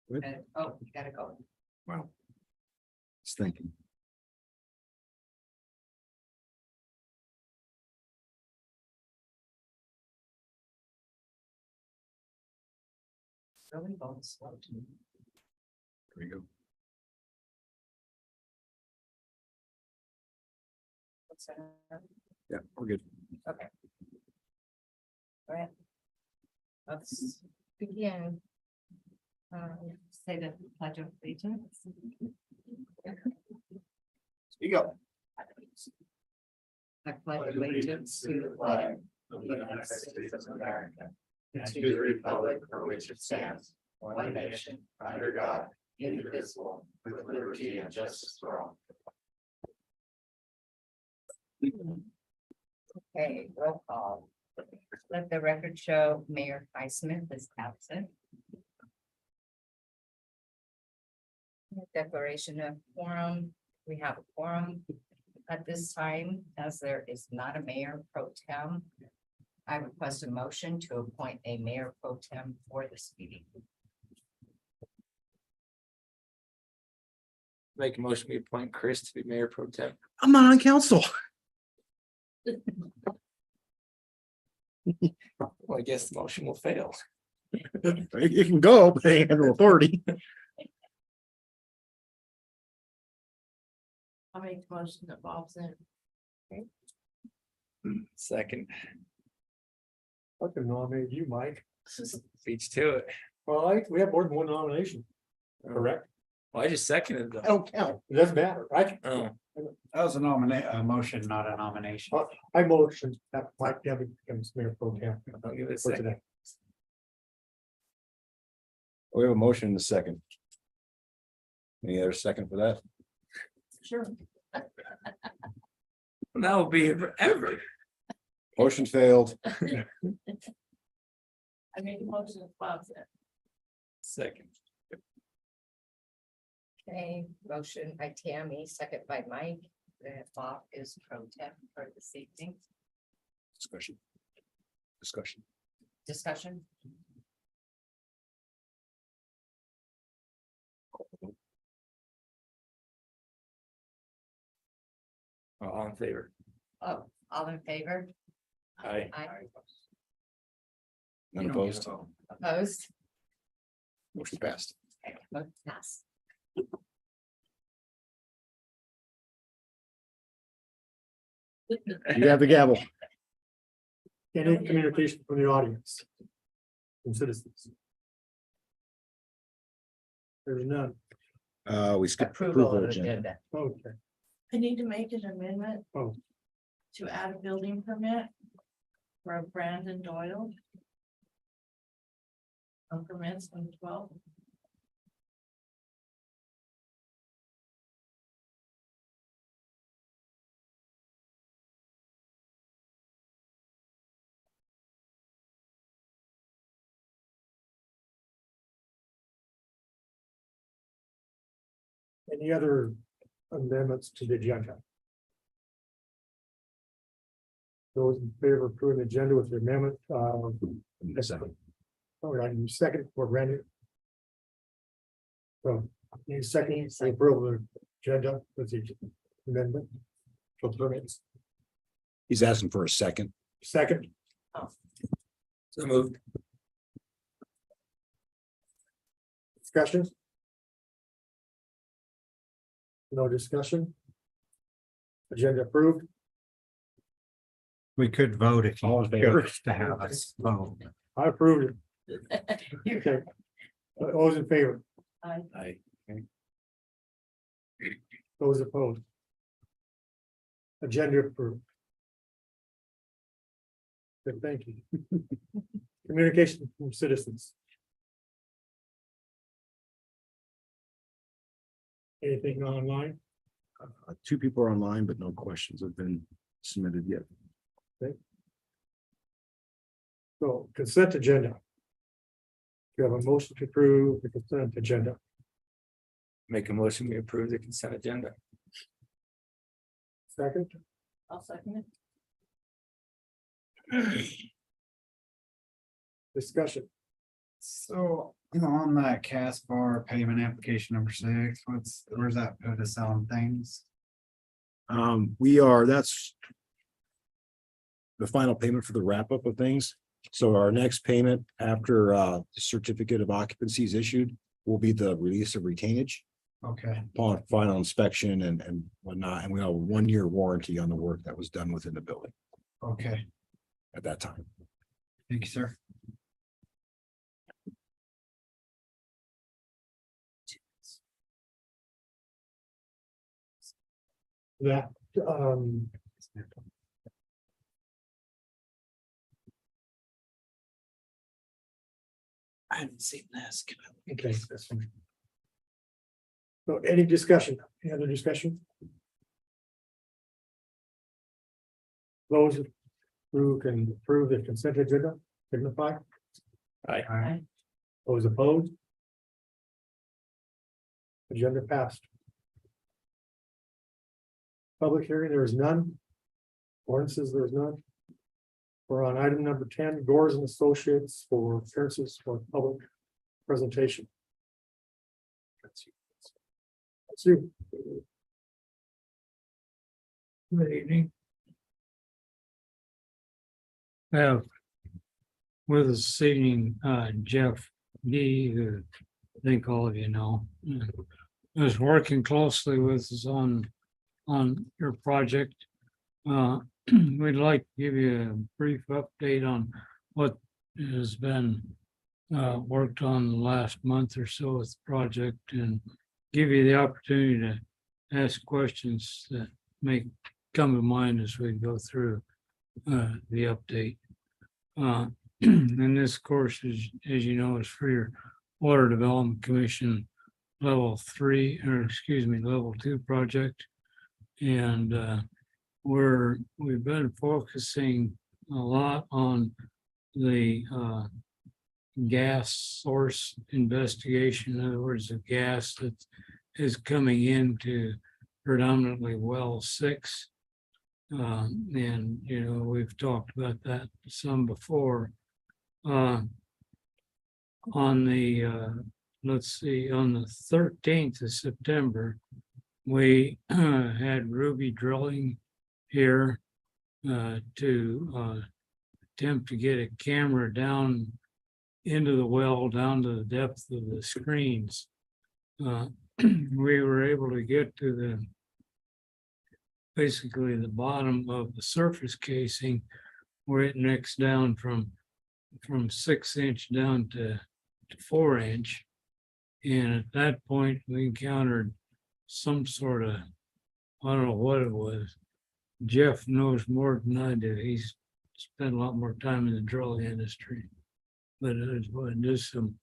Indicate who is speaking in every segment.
Speaker 1: Oh, you gotta go.
Speaker 2: Wow. Just thinking.
Speaker 1: Really going slow to me.
Speaker 2: There we go.
Speaker 1: What's that?
Speaker 2: Yeah, we're good.
Speaker 1: Okay. All right. Let's begin. Say the pledge of allegiance.
Speaker 3: You go.
Speaker 1: I pledge allegiance to the flag of the United States of America and to the republic for which it stands, one nation, under God, indivisible, with liberty and justice for all. Okay, roll call. Let the record show Mayor Highsmith is absent. Declaration of quorum. We have a quorum at this time, as there is not a mayor pro tem. I request a motion to appoint a mayor pro tem for this meeting.
Speaker 4: Make a motion, we appoint Chris to be mayor pro tem.
Speaker 2: I'm not on council.
Speaker 4: Well, I guess the motion will fail.
Speaker 2: It can go, but they ain't have no authority.
Speaker 1: I'll make the motion that Bob's in.
Speaker 4: Second,
Speaker 3: I can nominate you, Mike.
Speaker 4: beats to it.
Speaker 3: Well, we have more than one nomination. Correct?
Speaker 4: Well, I just seconded
Speaker 3: I
Speaker 4: them.
Speaker 3: don't count. It doesn't matter.
Speaker 4: Oh,
Speaker 5: That was a motion, not a nomination.
Speaker 3: I motion that Mike Debbie becomes mayor pro tem
Speaker 4: I'll give it a
Speaker 3: for
Speaker 4: second.
Speaker 3: today.
Speaker 2: We have a motion in a second. Any other second for that?
Speaker 1: Sure.
Speaker 4: That will be forever.
Speaker 2: Motion failed.
Speaker 1: I made the motion that Bob's in.
Speaker 4: Second,
Speaker 1: Okay, motion by Tammy, second by Mike, that Bob is pro tem for this evening.
Speaker 2: Discussion. Discussion.
Speaker 1: Discussion.
Speaker 4: all in favor.
Speaker 1: Oh, all in favor?
Speaker 4: Aye.
Speaker 1: Aye.
Speaker 2: None opposed.
Speaker 1: Opposed?
Speaker 2: Motion passed.
Speaker 1: Okay, vote pass.
Speaker 2: You have the gavel.
Speaker 3: Any communication from the audience? From citizens? There's none.
Speaker 2: We skipped
Speaker 1: Approval
Speaker 2: approval
Speaker 1: of
Speaker 2: agenda.
Speaker 1: agenda.
Speaker 3: Okay.
Speaker 6: I need to make an amendment.
Speaker 3: Oh.
Speaker 6: To add a building permit. For Brandon Doyle. On permits on 12.
Speaker 3: Any other amendments to the agenda? Those in favor of approving the agenda with the amendment,
Speaker 2: Second.
Speaker 3: I need a second for Randy. So, need a second for approval of the agenda with the amendment. For permits,
Speaker 2: He's asking for a second.
Speaker 3: second,
Speaker 4: So moved.
Speaker 3: discussion? No discussion? Agenda approved?
Speaker 5: We could vote if you
Speaker 3: All in
Speaker 5: wish
Speaker 3: favor?
Speaker 5: to have us vote.
Speaker 3: I approved it. Okay. All those in favor?
Speaker 4: Aye.
Speaker 3: Those opposed? Agenda approved. Good, thank you. Communication from citizens. Anything online?
Speaker 2: Two people are online, but no questions have been submitted yet.
Speaker 3: So consent agenda. You have a motion to approve the consent agenda.
Speaker 4: Make a motion, we approve the consent agenda.
Speaker 3: Second,
Speaker 6: I'll second it.
Speaker 3: discussion.
Speaker 4: So
Speaker 5: On that Caspar payment application number 6, where's that put us on things?
Speaker 2: That's the final payment for the wrap up of things. So our next payment after the certificate of occupancy is issued will be the release of retainage
Speaker 5: Okay,
Speaker 2: upon final inspection and whatnot. And we have a 1-year warranty on the work that was done within the building
Speaker 5: okay,
Speaker 2: at that time.
Speaker 5: thank you, sir.
Speaker 3: That,
Speaker 5: I haven't seen this.
Speaker 3: okay, that's fine. So any discussion, any other discussion? Those who can approve the consent agenda, signify.
Speaker 4: Aye.
Speaker 3: Those opposed? Agenda passed. Public hearing, there is none. Ordinances, there is none. We're on item number 10, Doors and Associates for appearances for public presentation. Let's see.
Speaker 7: Good evening. We have with us this evening, Jeff Gee, who I think all of you know, is working closely with us on your project. We'd like to give you a brief update on what has been worked on the last month or so with the project and give you the opportunity to ask questions that may come to mind as we go through the update. And this course is, as you know, is for your Water Development Commission level 3, or excuse me, level 2 project. And we've been focusing a lot on the gas source investigation. In other words, the gas that is coming into predominantly well 6. And, you know, we've talked about that some before. On the, let's see, on the 13th of September, we had Ruby Drilling here to attempt to get a camera down into the well, down to the depth of the screens. We were able to get to the basically the bottom of the surface casing where it nicks down from 6-inch down to 4-inch. And at that point, we encountered some sort of, I don't know what it was. Jeff knows more than I do. He's spent a lot more time in the drilling industry. But it was just some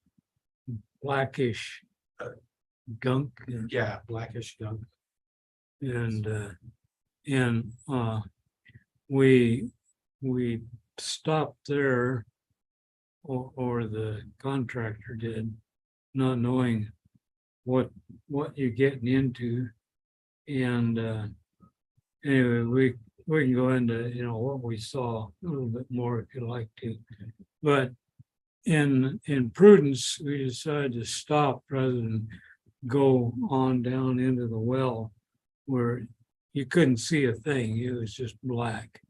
Speaker 7: blackish gunk.
Speaker 5: Yeah, blackish gunk.
Speaker 7: And we stopped there, or the contractor did, not knowing what you're getting into. And anyway, we can go into, you know, what we saw a little bit more if you'd like to. But in prudence, we decided to stop rather than go on down into the well where you couldn't see a thing. It was just black.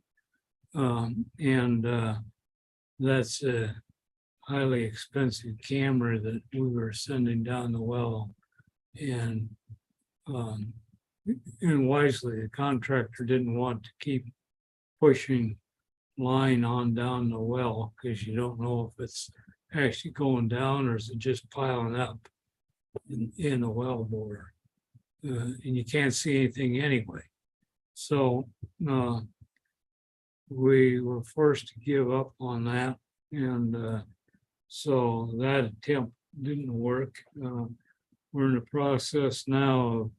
Speaker 7: That's a highly expensive camera that we were sending down the well. And wisely, the contractor didn't want to keep pushing line on down the well because you don't know if it's actually going down or is it just piling up in the well bore. And you can't see anything anyway. So we were forced to give up on that. And so that attempt didn't work. We're in the process now of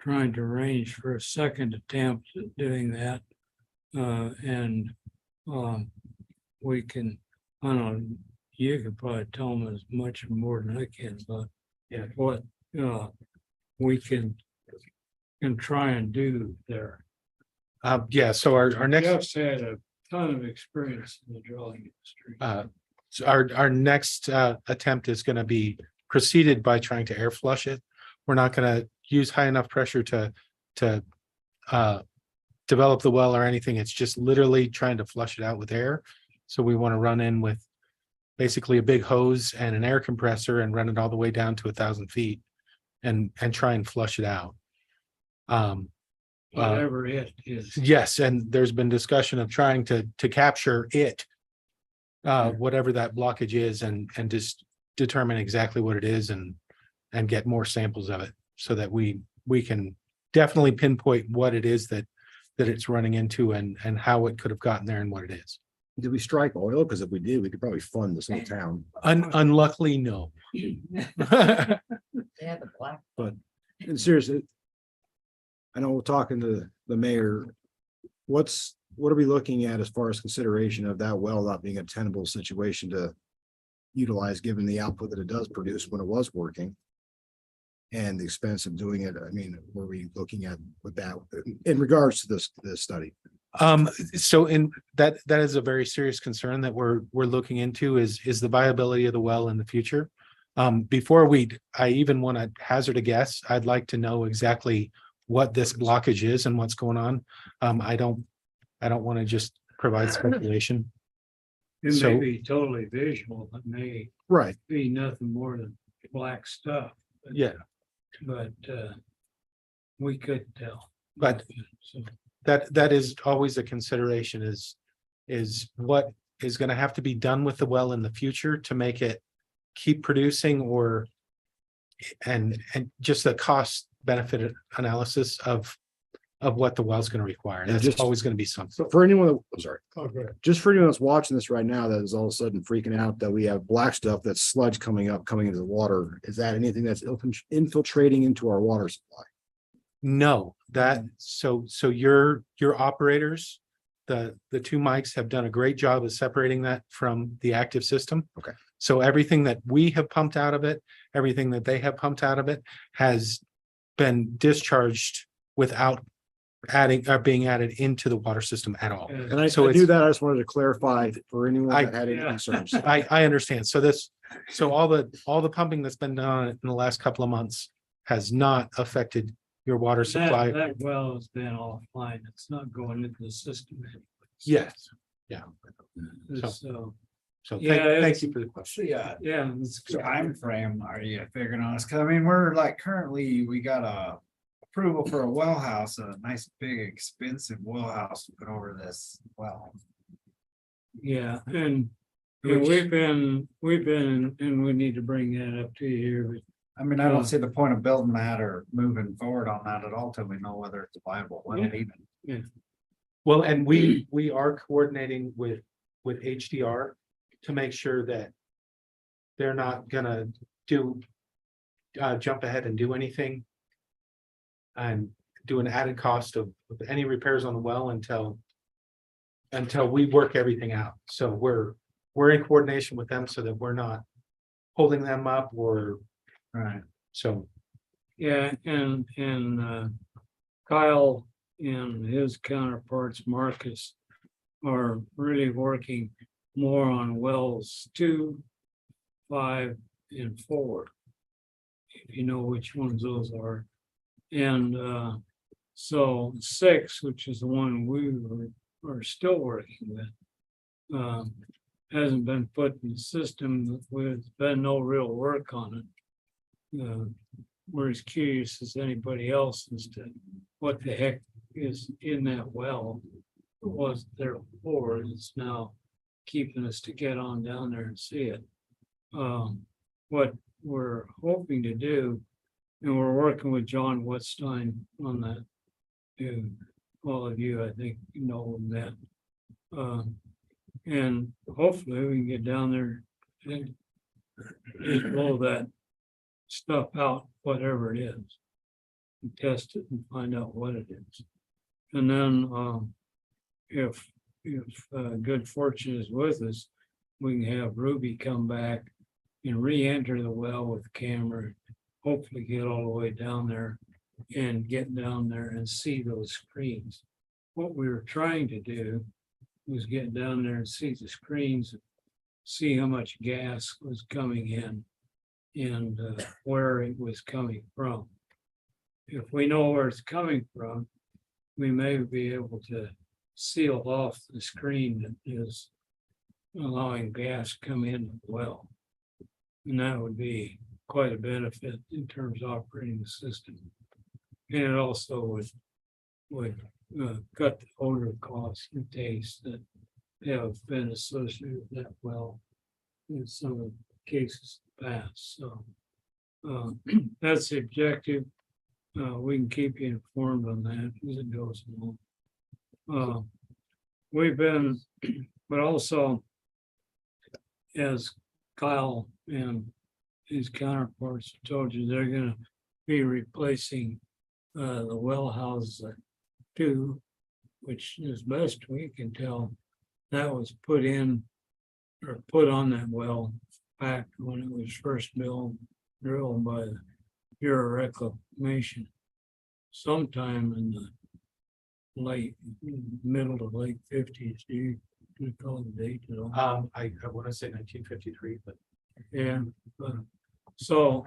Speaker 7: trying to arrange for a second attempt at doing that. We can, I don't know, you could probably tell them as much or more than I can, but yeah, what we can try and do there.
Speaker 8: Yeah, so our next,
Speaker 7: Jeff's had a ton of experience in the drilling industry.
Speaker 8: So our next attempt is going to be preceded by trying to air flush it. We're not going to use high enough pressure to develop the well or anything. It's just literally trying to flush it out with air. So we want to run in with basically a big hose and an air compressor and run it all the way down to 1,000 feet and try and flush it out.
Speaker 7: Whatever it is.
Speaker 8: Yes, and there's been discussion of trying to capture it, whatever that blockage is, and just determine exactly what it is and get more samples of it so that we can definitely pinpoint what it is that it's running into and how it could have gotten there and what it is.
Speaker 2: Did we strike oil? Because if we did, we could probably fund this whole town.
Speaker 8: Unluckily, no.
Speaker 6: They have the black.
Speaker 2: And seriously, I know we're talking to the mayor. What are we looking at as far as consideration of that well not being a tenable situation to utilize, given the output that it does produce when it was working? And the expense of doing it, I mean, were we looking at with that in regards to this study?
Speaker 8: So that is a very serious concern that we're looking into is the viability of the well in the future. Before I even want to hazard a guess, I'd like to know exactly what this blockage is and what's going on. I don't want to just provide speculation.
Speaker 7: It
Speaker 8: So-
Speaker 7: may be totally visual, it may
Speaker 2: Right.
Speaker 7: be nothing more than black stuff.
Speaker 8: Yeah,
Speaker 7: But we could tell.
Speaker 8: But-
Speaker 7: So,
Speaker 8: that is always a consideration is what is going to have to be done with the well in the future to make it keep producing and just the cost benefit analysis of what the well's going to require.
Speaker 2: Yeah,
Speaker 8: That's
Speaker 2: just-
Speaker 8: always going to be something.
Speaker 2: So for anyone that, I'm sorry,
Speaker 3: Okay.
Speaker 2: just for anyone that's watching this right now, that is all of a sudden freaking out that we have black stuff, that's sludge coming into the water. Is that anything that's infiltrating into our water supply?
Speaker 8: No, so your operators, the two mics have done a great job of separating that from the active system.
Speaker 2: Okay.
Speaker 8: So everything that we have pumped out of it, everything that they have pumped out of it has been discharged without being added into the water system at all.
Speaker 2: And I
Speaker 8: So
Speaker 2: do
Speaker 8: it's-
Speaker 2: that. I just wanted to clarify for anyone that had any
Speaker 7: yeah.
Speaker 2: concerns.
Speaker 8: I understand. So all the pumping that's been done in the last couple of months has not affected your water supply.
Speaker 7: That well has been offline. It's not going into the system.
Speaker 8: Yes.
Speaker 7: So,
Speaker 8: So
Speaker 7: Yeah,
Speaker 8: thank you for the question.
Speaker 5: Yeah.
Speaker 7: yeah, it's
Speaker 5: Time frame are you figuring on us? Cause I mean, we're like currently, we got a approval for a well house, a nice big expensive well house to put over this well.
Speaker 7: yeah, and we've been, and we need to bring that up to you here, but
Speaker 5: I mean, I don't see the point of building that or moving forward on that at all till we know whether it's viable, well,
Speaker 7: Yeah.
Speaker 5: even.
Speaker 8: Well, and we are coordinating with HDR to make sure that they're not gonna jump ahead and do anything and do an added cost of any repairs on the well until we work everything out. So we're in coordination with them so that we're not holding them up or
Speaker 5: Right.
Speaker 8: so.
Speaker 7: yeah, and Kyle and his counterparts, Marcus, are really working more on wells 2, 5, and 4. If you know which ones those are. And so 6, which is the one we are still working with, hasn't been put in the system. There's been no real work on it. We're as curious as anybody else as to what the heck is in that well. It was there before, and it's now keeping us to get on down there and see it. What we're hoping to do, and we're working with John Wetstein on that. Who all of you, I think, know that. And hopefully we can get down there and blow that stuff out, whatever it is. And test it and find out what it is. And then, if good fortune is with us, we can have Ruby come back and re-enter the well with the camera. Hopefully get all the way down there and get down there and see those screens. What we were trying to do was get down there and see the screens see how much gas was coming in and where it was coming from. If we know where it's coming from, we may be able to seal off the screen that is allowing gas to come in the well. And that would be quite a benefit in terms of operating the system. And it also would cut the odor costs and taste that have been associated with that well in some of the cases in the past. So that's the objective. We can keep you informed on that as it goes along. We've been, but also as Kyle and his counterparts told you, they're gonna be replacing the well houses too, which is best we can tell, that was put in or put on that well back when it was first drilled by the Bureau of Reclamation sometime in the middle to late 50s. Do you recall the date at all?
Speaker 8: I want to say 1953, but
Speaker 7: Yeah, so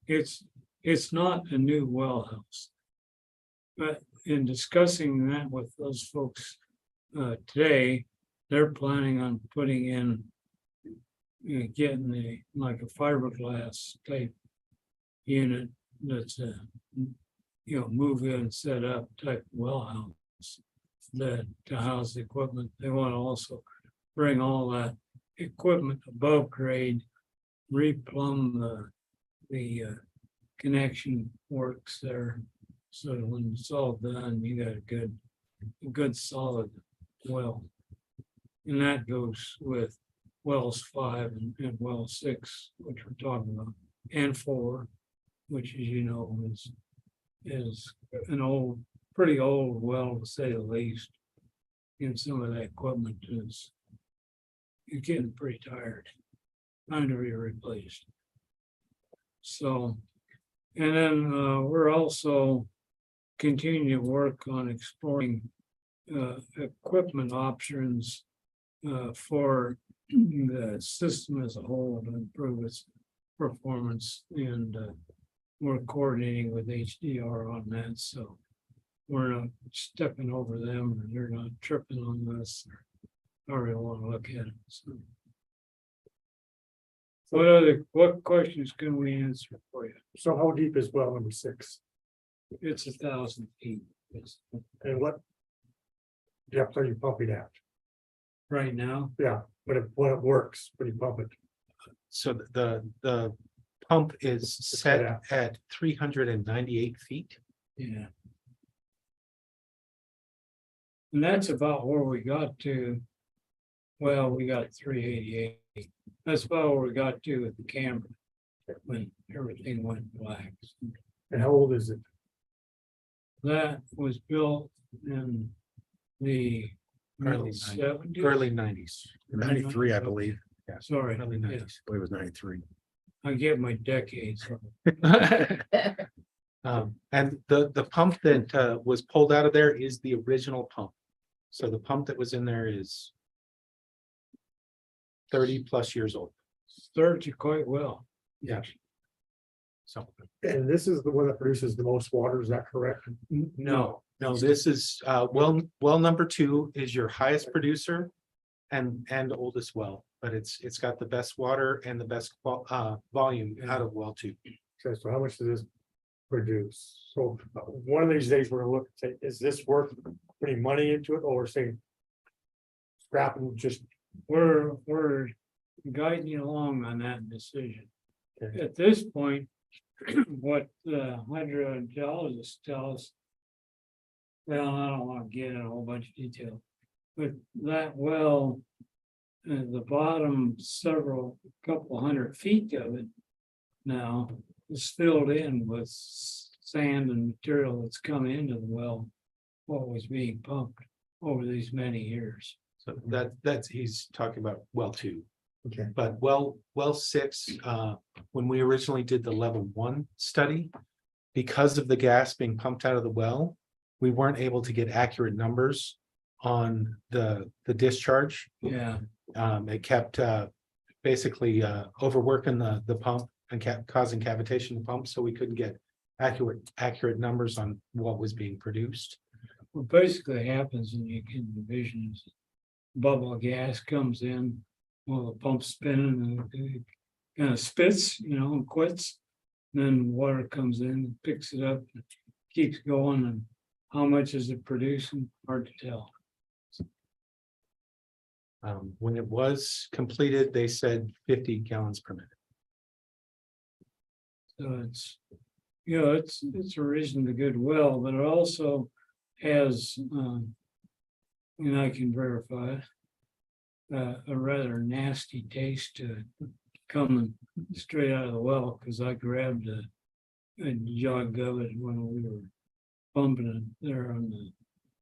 Speaker 7: it's not a new well house. But in discussing that with those folks today, they're planning on putting in, getting like a fiberglass type unit that's a, move in, set up type well house that to house the equipment. They want to also bring all that equipment above grade, replumb the connection works there. So when it's all done, you got a good solid well. And that goes with wells 5 and well 6, which we're talking about, and 4, which as you know is an pretty old well to say the least. And some of that equipment is getting pretty tired, time to be replaced. So, and then we're also continuing to work on exploring equipment options for the system as a whole to improve its performance, and we're coordinating with HDR on that, so we're not stepping over them, or they're not tripping on us, or however you want to look at it. So what questions can we answer for you?
Speaker 3: So how deep is well number 6?
Speaker 7: It's 1,000 feet.
Speaker 3: And what depth are you pumping at?
Speaker 7: Right now,
Speaker 3: Yeah, when it works, when you pump it.
Speaker 8: so the pump is set at 398 feet.
Speaker 7: yeah. And that's about where we got to. Well, we got 388. That's about where we got to with the camera when everything went black.
Speaker 3: And how old is it?
Speaker 7: That was built in the
Speaker 8: Early
Speaker 7: '70s.
Speaker 8: Early 90s.
Speaker 2: 93, I believe.
Speaker 7: Sorry,
Speaker 8: Early
Speaker 7: yeah,
Speaker 8: 90s.
Speaker 2: I believe it was 93.
Speaker 7: I get my decades.
Speaker 8: And the pump that was pulled out of there is the original pump. So the pump that was in there is 30 plus years old.
Speaker 7: Served you quite well.
Speaker 8: Yeah. So,
Speaker 3: And this is the one that produces the most water, is that correct?
Speaker 8: no, this is well number 2 is your highest producer and oldest well, but it's got the best water and the best volume out of well 2.
Speaker 3: Okay, so how much does this produce? So one of these days, we're gonna look and say, is this worth putting money into it, or we're saying scrapping just,
Speaker 7: We're guiding you along on that decision.
Speaker 3: Okay.
Speaker 7: At this point, what the hydrogeologists tell us. Well, I don't want to get in a whole bunch of detail, but that well, the bottom couple hundred feet of it now is filled in with sand and material that's come into the well, what was being pumped over these many years.
Speaker 8: So that's he's talking about well 2.
Speaker 3: okay,
Speaker 8: But well 6, when we originally did the level 1 study, because of the gas being pumped out of the well, we weren't able to get accurate numbers on the discharge.
Speaker 7: Yeah,
Speaker 8: It kept basically overworking the pump and causing cavitation in the pump, so we couldn't get accurate numbers on what was being produced.
Speaker 7: What basically happens, and you can envision is bubble of gas comes in, while the pump's spinning and it kind of spits, and quits. Then water comes in, picks it up, keeps going, and how much is it producing? Hard to tell.
Speaker 8: When it was completed, they said 50 gallons per minute.
Speaker 7: So it's a reasonably good well, but it also has, and I can verify it, a rather nasty taste to it coming straight out of the well, because I grabbed a jug of it when we were pumping it there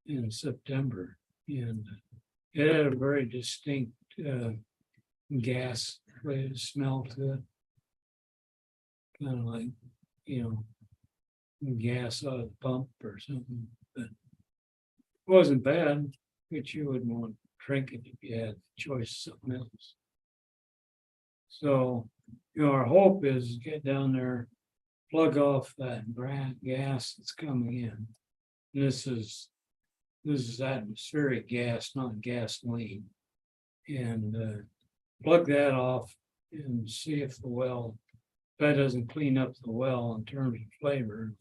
Speaker 7: in September, and it had a very distinct gas related smell to it. Kind of like, gas out of the pump or something, but it wasn't bad, but you wouldn't want to drink it if you had the choice of something else. So, our hope is to get down there, plug off that gas that's coming in. This is atmospheric gas, not gasoline. And plug that off and see if that doesn't clean up the well in terms of flavor,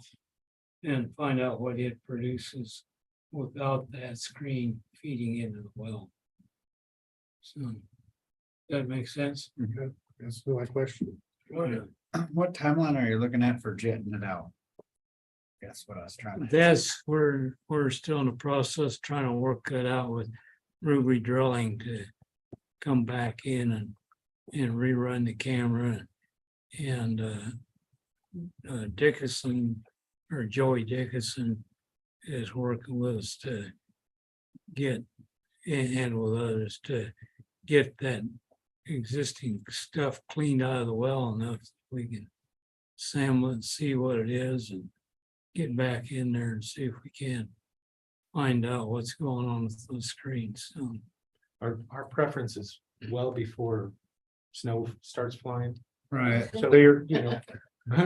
Speaker 7: and find out what it produces without that screen feeding into the well. So, that makes sense?
Speaker 3: That's my question.
Speaker 5: What timeline are you looking at for jetting it out? That's what I was trying to.
Speaker 7: We're still in the process trying to work that out with Ruby Drilling to come back in and rerun the camera. And Dickinson, or Joey Dickinson, is working with us to get, and with others, to get that existing stuff cleaned out of the well enough that we can sample it and see what it is, and get back in there and see if we can find out what's going on with those screens. So,
Speaker 8: Our preference is well before snow starts flying.
Speaker 5: Right.
Speaker 8: So you're,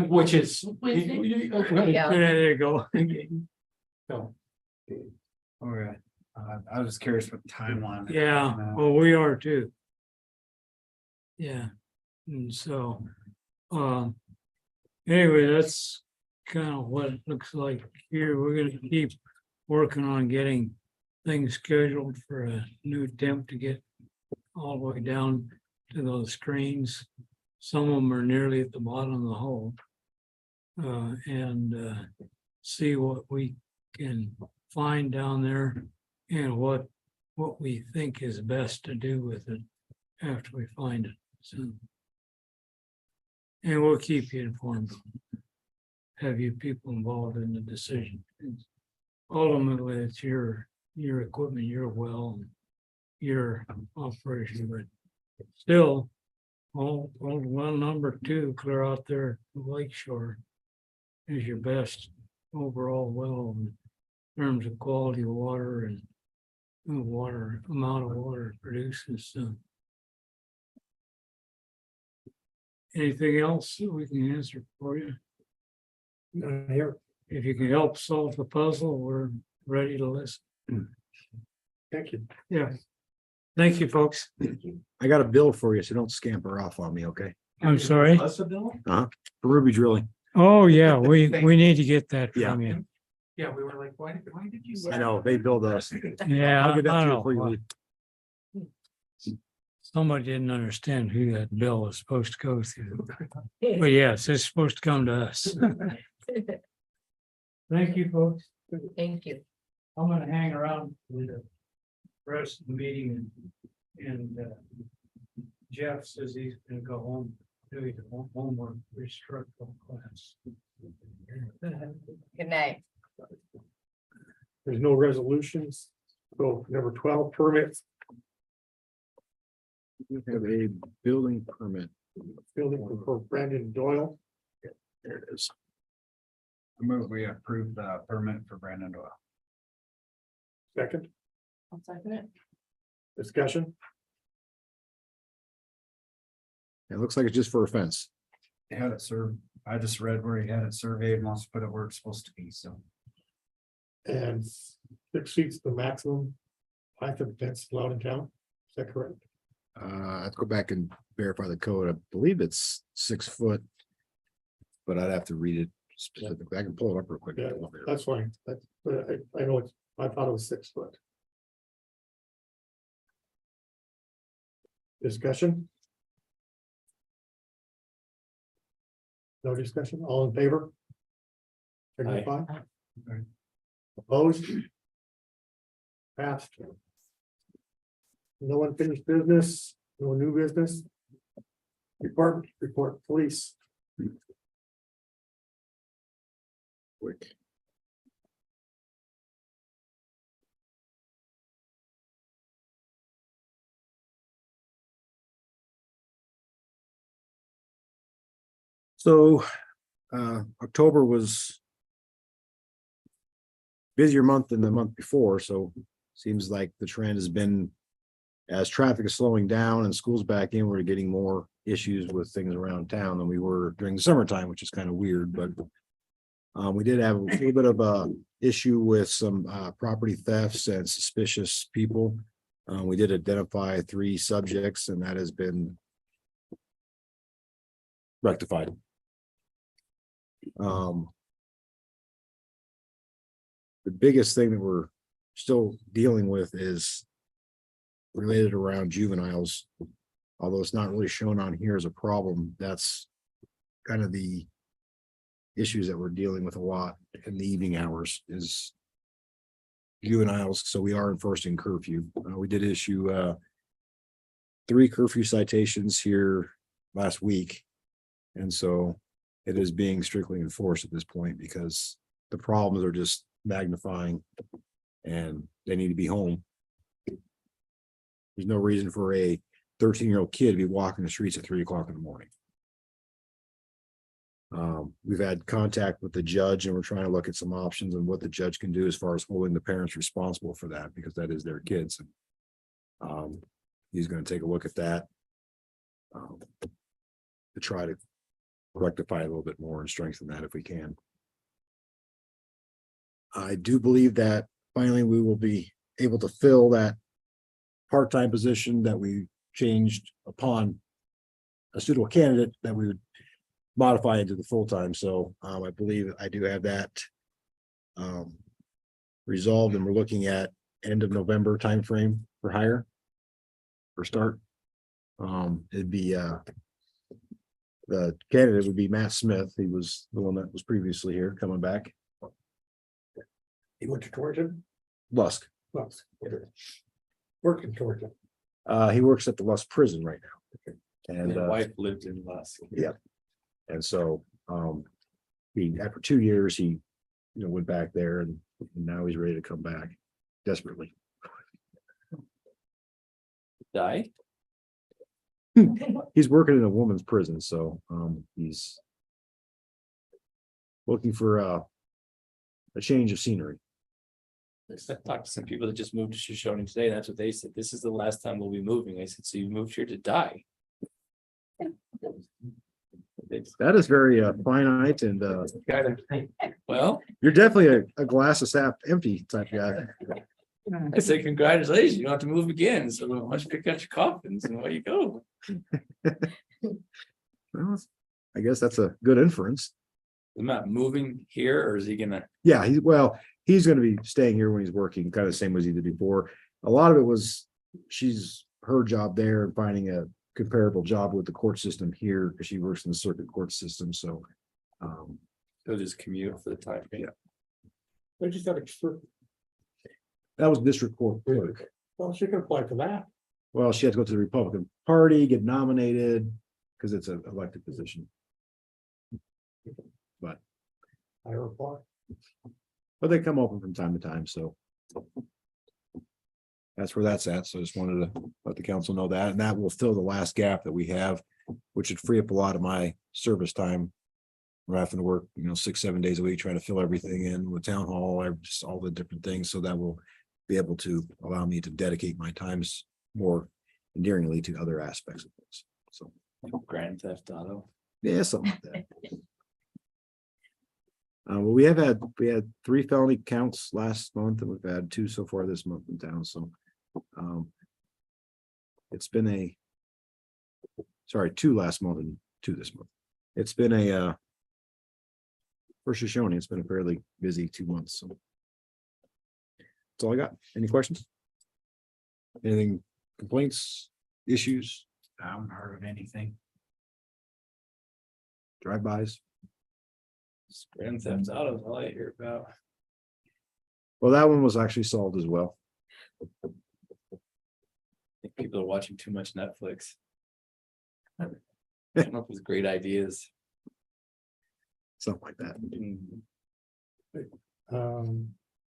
Speaker 8: which is.
Speaker 6: Yeah.
Speaker 7: there you go.
Speaker 8: So,
Speaker 5: Okay. I was just curious what the timeline.
Speaker 7: Yeah, well, we are too. Yeah, and so, anyway, that's kind of what it looks like here. We're gonna keep working on getting things scheduled for a new attempt to get all the way down to those screens. Some of them are nearly at the bottom of the hole. And see what we can find down there, and what we think is best to do with it after we find it. So, and we'll keep you informed. Have you people involved in the decision. Ultimately, it's your equipment, your well, your operation, but still, well, number 2, clear out there, the lake shore, is your best overall well in terms of quality of water and amount of water it produces. So, anything else that we can answer for you?
Speaker 3: Here,
Speaker 7: If you can help solve the puzzle, we're ready to listen.
Speaker 3: thank you.
Speaker 7: Yeah. Thank you, folks.
Speaker 2: I got a bill for you, so don't scamper off on me, okay?
Speaker 7: I'm sorry.
Speaker 2: For Ruby Drilling.
Speaker 7: Oh, yeah, we need to get that
Speaker 2: Yeah.
Speaker 7: from you.
Speaker 8: yeah, we were like, why did you?
Speaker 2: I know, they billed us.
Speaker 7: Yeah,
Speaker 2: I'll get that
Speaker 7: I
Speaker 2: to you
Speaker 7: know.
Speaker 2: before you leave.
Speaker 7: Somebody didn't understand who that bill was supposed to go through. But yes, it's supposed to come to us. Thank you, folks.
Speaker 6: Thank you.
Speaker 7: I'm gonna hang around for the rest of the meeting, and Jeff says he's gonna go home, do his homework, restructural class.
Speaker 6: Good night.
Speaker 3: There's no resolutions. So number 12, permits,
Speaker 2: We have a building permit.
Speaker 3: building for Brandon Doyle.
Speaker 2: There it is.
Speaker 5: I move we approve the permit for Brandon Doyle.
Speaker 3: Second,
Speaker 6: I'll second it.
Speaker 3: discussion.
Speaker 2: It looks like it's just for a fence.
Speaker 5: He had it served. I just read where he had it surveyed and wants to put it where it's supposed to be, so.
Speaker 3: And 6 feet's the maximum height of fence allowed in town. Is that correct?
Speaker 2: I have to go back and verify the code. I believe it's 6 foot. But I'd have to read it specifically. I can pull it up real quick.
Speaker 3: Yeah, that's fine. That's, but I know it's, I thought it was 6 foot. Discussion? No discussion? All in favor? Signify. Opposed? Passed. No unfinished business, no new business. Report, police.
Speaker 2: Quick. So, October was busier month than the month before, so seems like the trend has been as traffic is slowing down and school's back in, we're getting more issues with things around town than we were during the summertime, which is kind of weird, but we did have a little bit of a issue with some property thefts and suspicious people. We did identify 3 subjects and that has been rectified. The biggest thing that we're still dealing with is related around juveniles. Although it's not really shown on here as a problem, that's kind of the issues that we're dealing with a lot in the evening hours is juveniles. So we are enforcing curfew. We did issue 3 curfew citations here last week. And so it is being strictly enforced at this point because the problems are just magnifying and they need to be home. There's no reason for a 13-year-old kid to be walking the streets at 3 o'clock in the morning. We've had contact with the judge and we're trying to look at some options and what the judge can do as far as holding the parents responsible for that because that is their kids. He's going to take a look at that to try to rectify a little bit more and strengthen that if we can. I do believe that finally we will be able to fill that part-time position that we changed upon a suitable candidate that we would modify into the full-time. So I believe I do have that resolved and we're looking at end of November timeframe for hire for start. It'd be the candidate would be Matt Smith. He was the one that was previously here coming back.
Speaker 3: He went to Georgia.
Speaker 2: Lusk.
Speaker 3: Lusk. Worked in Georgia.
Speaker 2: He works at the Lusk prison right now. And
Speaker 4: My wife lived in Lusk.
Speaker 2: yeah. And so he after 2 years, he went back there and now he's ready to come back desperately.
Speaker 4: Die?
Speaker 2: He's working in a woman's prison, so he's looking for a change of scenery.
Speaker 4: I talked to some people that just moved to Shoshoni today. And that's what they said. This is the last time we'll be moving. I said, so you moved here to die?
Speaker 2: That is very finite and
Speaker 4: Well,
Speaker 2: you're definitely a glass of half empty type guy.
Speaker 4: I say, congratulations, you don't have to move again. So why don't you pick out your coffins and away you go?
Speaker 2: Well, I guess that's a good inference.
Speaker 4: I'm not moving here, or is he gonna?
Speaker 2: Yeah, he's going to be staying here when he's working, kind of the same as he did before. A lot of it was her job there and finding a comparable job with the court system here because she works in the circuit court system. So,
Speaker 4: He'll just commute for the time.
Speaker 2: Yeah.
Speaker 3: They just got
Speaker 2: that was district court clerk.
Speaker 3: well, she can apply for that.
Speaker 2: Well, she had to go to the Republican Party, get nominated because it's an elected position.
Speaker 3: I reply.
Speaker 2: But they come open from time to time, so. That's where that's at. So I just wanted to let the council know that, and that will fill the last gap that we have, which would free up a lot of my service time. We're having to work, 6-7 days a week, trying to fill everything in with town hall, just all the different things. So that will be able to allow me to dedicate my times more endearingly to other aspects of things. So
Speaker 4: Grand Theft Auto.
Speaker 2: Yeah, something like that. Well, we had 3 felony counts last month and we've had 2 so far this month in town, so. It's been 2 last month and 2 this month. It's been for Shoshoni, it's been a fairly busy 2 months, so. That's all I got. Any questions? Anything, complaints, issues,
Speaker 5: I haven't heard of anything.
Speaker 2: drive-bys?
Speaker 4: Grand Theft Auto is all I hear about.
Speaker 2: Well, that one was actually solved as well.
Speaker 4: I think people are watching too much Netflix. I don't know if it's great ideas.
Speaker 2: Something like that.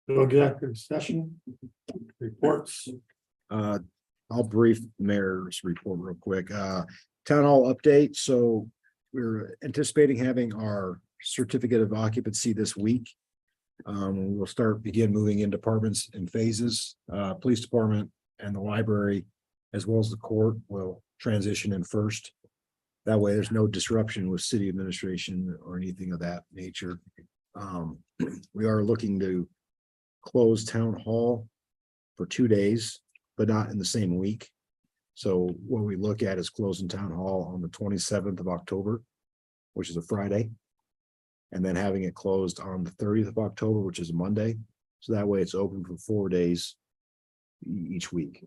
Speaker 3: No executive session, reports.
Speaker 2: I'll brief the mayor's report real quick. Town hall update. So we're anticipating having our certificate of occupancy this week. We'll begin moving in departments in phases. Police department and the library, as well as the court, will transition in first. That way, there's no disruption with city administration or anything of that nature. We are looking to close town hall for 2 days, but not in the same week. So what we look at is closing town hall on the 27th of October, which is a Friday. And then having it closed on the 30th of October, which is a Monday. So that way it's open for 4 days each week.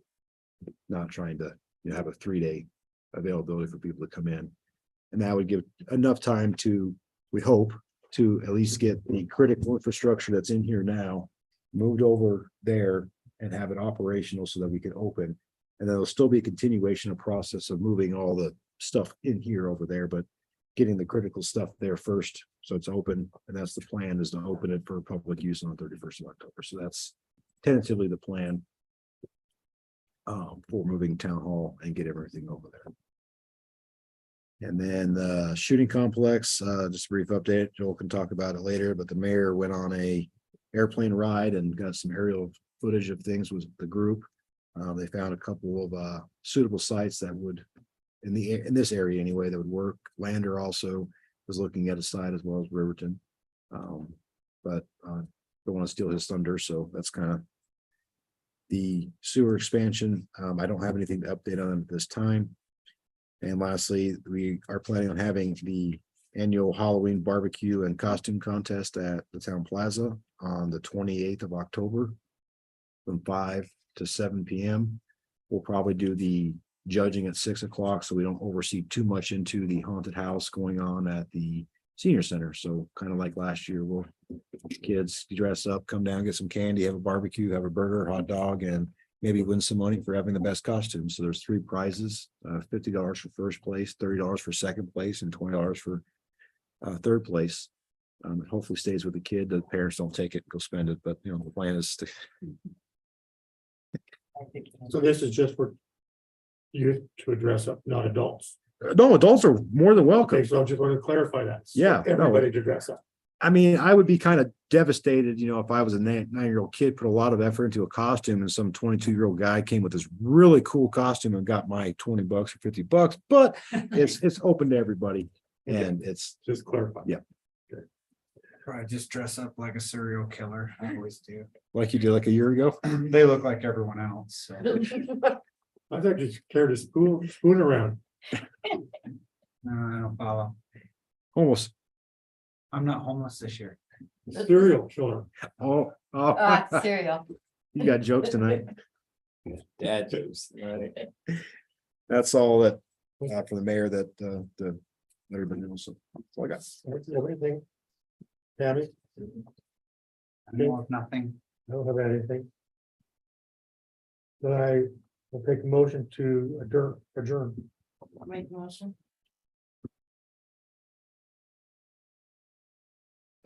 Speaker 2: Not trying to have a 3-day availability for people to come in. And that would give enough time to, we hope, to at least get the critical infrastructure that's in here now moved over there and have it operational so that we can open. And then there'll still be a continuation of process of moving all the stuff in here over there, but getting the critical stuff there first. So it's open, and that's the plan, is to open it for public use on the 31st of October. So that's tentatively the plan for moving town hall and get everything over there. And then the shooting complex, just a brief update. Joel can talk about it later, but the mayor went on a airplane ride and got some aerial footage of things with the group. They found a couple of suitable sites that would, in this area anyway, that would work. Lander also was looking at a site as well as Riverton. But don't want to steal his thunder, so that's kind of the sewer expansion. I don't have anything to update on at this time. And lastly, we are planning on having the annual Halloween barbecue and costume contest at the town plaza on the 28th of October from 5 to 7 p.m. We'll probably do the judging at 6 o'clock, so we don't oversee too much into the haunted house going on at the senior center. So kind of like last year, we'll kids dress up, come down, get some candy, have a barbecue, have a burger, hot dog, and maybe win some money for having the best costume. So there's 3 prizes, $50 for first place, $30 for second place, and $20 for third place. It hopefully stays with the kid. The parents don't take it and go spend it, but the plan is to.
Speaker 3: So this is just for youth to dress up, not adults.
Speaker 2: No, adults are more than welcome.
Speaker 3: Okay, so I just want to clarify that. So
Speaker 2: Yeah, no.
Speaker 3: everybody to dress up.
Speaker 2: I mean, I would be kind of devastated, if I was a 9-year-old kid, put a lot of effort into a costume and some 22-year-old guy came with this really cool costume and got my $20 or $50, but it's open to everybody. And it's
Speaker 3: Just clarify.
Speaker 2: Yeah.
Speaker 5: Probably just dress up like a serial killer. I always do.
Speaker 2: like you did like a year ago.
Speaker 5: They look like everyone else. So.
Speaker 3: I thought you carried a spoon around.
Speaker 5: No, I don't follow.
Speaker 2: Almost.
Speaker 5: I'm not homeless this year.
Speaker 3: Serial killer.
Speaker 2: Oh,
Speaker 6: Cereal.
Speaker 2: you got jokes tonight.
Speaker 4: Dad jokes, right?
Speaker 2: That's all that for the mayor that everybody knows. So that's all I got.
Speaker 3: Do you have anything? Tammy,
Speaker 5: I know of nothing.
Speaker 3: I don't have anything. Then I will take a motion to adjourn.
Speaker 6: Make motion.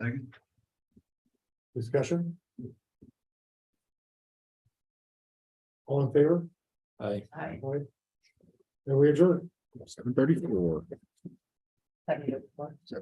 Speaker 5: Second.
Speaker 3: Discussion. All in favor?
Speaker 4: Aye.
Speaker 6: Aye.
Speaker 3: Aye. And we adjourn.
Speaker 2: 7:34.